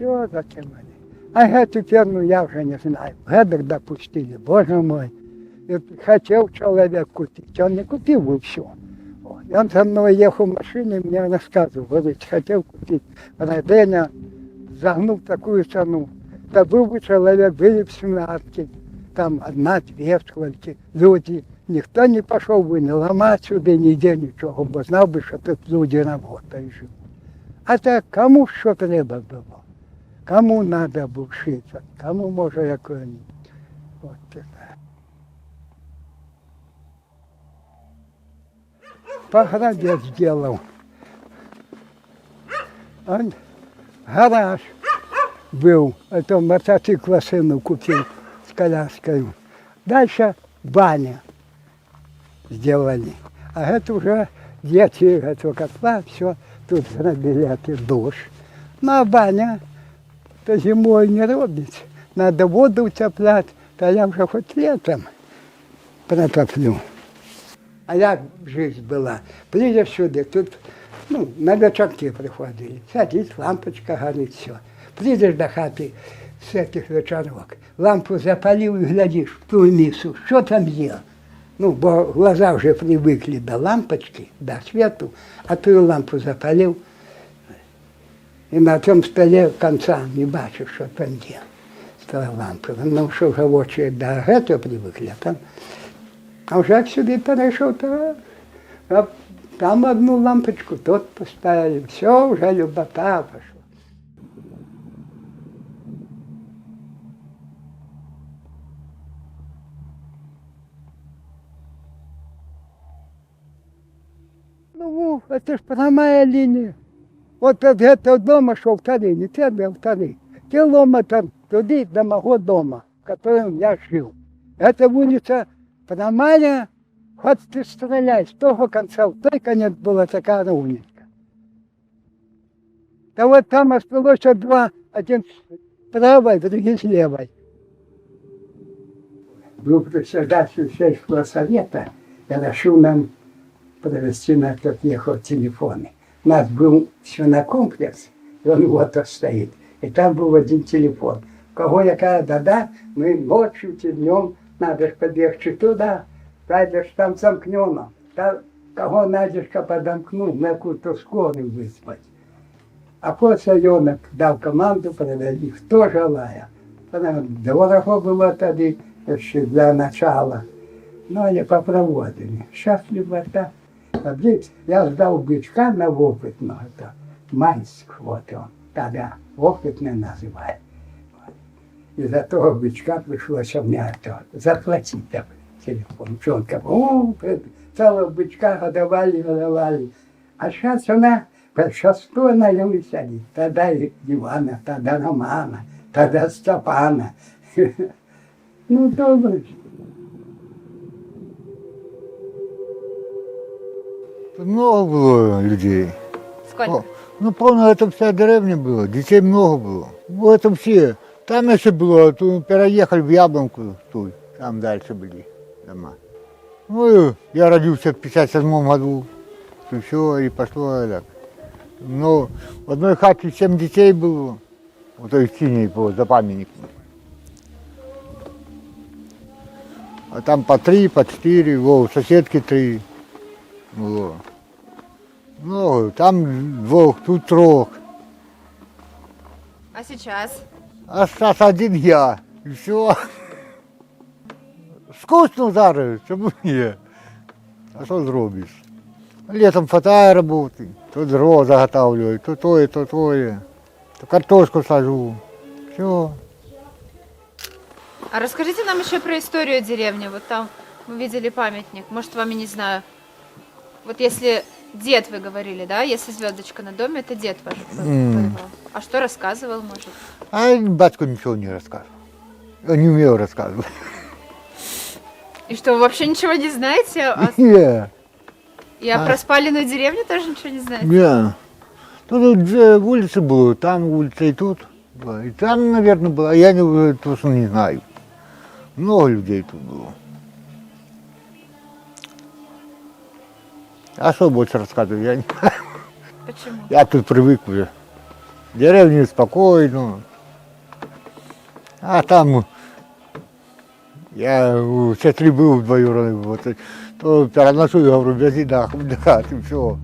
все затемали. А теперь, я уже не знаю, гедер допустили, боже мой. И хотел человек купить, он не купил бы все. И он со мной ехал в машине, мне рассказывал, говорит, хотел купить. Роденя загнул такую цену. Да был бы человек, были бы семнадцатки, там одна-две сколько люди. Никто не пошел бы не ломать сюда нигде ничего, бо знал бы, что тут люди работают, живут. А так кому що треба було? Кому надо було вчитися? Кому може якої-нибудь? От це. Поградец сделал. Он гараж был, это мотоцикл сыну купил с коляской. Дальше баня сделали. А это уже дети этого котла, все, тут грабилеты, душ. Ну а баня, то зимой не робить. Надо воду утеплять, то я уже хоть летом протоплю. А як жизнь була? Приїдеш сюди, тут на вечірки приходили. Садись, лампочка горить, все. Приїдеш до хати з цих вечорок, лампу запалив і глядиш в ту місу, що там є. Бо глаза вже привикли до лампочки, до світу, а ту лампу запалив. І на цьому столі кінця не бачив, що там є. З тої лампи. Що вже очі до цього привикли, там. А вже як сюди перейшов, то там одну лампочку тут поставили. Все, вже любота пішла. Это ж прямая линия. Вот от этого дома шел второй, не первый, а второй. Километр туда до моего дома, в котором я жил. Это улица прямая, хоть ты стреляй, с того конца в той конец была такая ровненькая. Да вот там осталось два, один с правой, другой с левой. Был председатель сельского совета, я решил нам провести на тот ехал телефоны. У нас был свинокомплекс, и он вот стоит. И там был один телефон. У кого какая беда, мы ночью, днем, надо ж подъехать туда, зайдешь, там замкнено. Кого найдешь, подомкнуть, на какую-то скорую выспать. А после района дал команду, провели, кто желая. Дорого было тогда, еще для начала. Но они попроводили. Счастливо так. Я сдал бычка на опытного, это Майск, вот он, тогда опытный называют. Из-за того бычка пришлось мне это заплатить телефон. Он как, целого бычка годовали. А сейчас она большинство наелась они. Тогда Ивана, тогда Романа, тогда Степана. Добре. Много было людей. Сколько? Полно, это вся деревня была, детей много было. Это все. Там еще было, переехали в Яблонку, тут, там дальше были дома. Я родился в 57 году, и все, и пошло так. В одной хате 7 детей было, вот той синей за памятником. А там по 3, по 4, у соседки 3 было. Там 2, тут 3. А сейчас? А сейчас один я, и все. Скучно зараз, чому ні? А що зробиш? Летом хватає роботи, то дрова заготавливаю, то тое, то картошку сажу. Все. А расскажите нам еще про историю деревни. Вот там мы видели памятник, может, вам и не знаю. Вот если дед, вы говорили, да, если звездочка на доме, это дед ваш воевал. А что рассказывал, может? А батько ничего не рассказывал. Я не умел рассказывать. И что, вы вообще ничего не знаете? Не. И про спаленную деревню тоже ничего не знаете? Не. Тут 2 улицы было, там улица и тут. И там, наверное, была. Я просто не знаю. Много людей тут было. А что больше рассказывать, я не знаю. Почему? Я тут привык уже. Деревню спокойно. А там я у сестры был двоюродный, вот, то переношу, я говорю, вези нахуй, да, и все.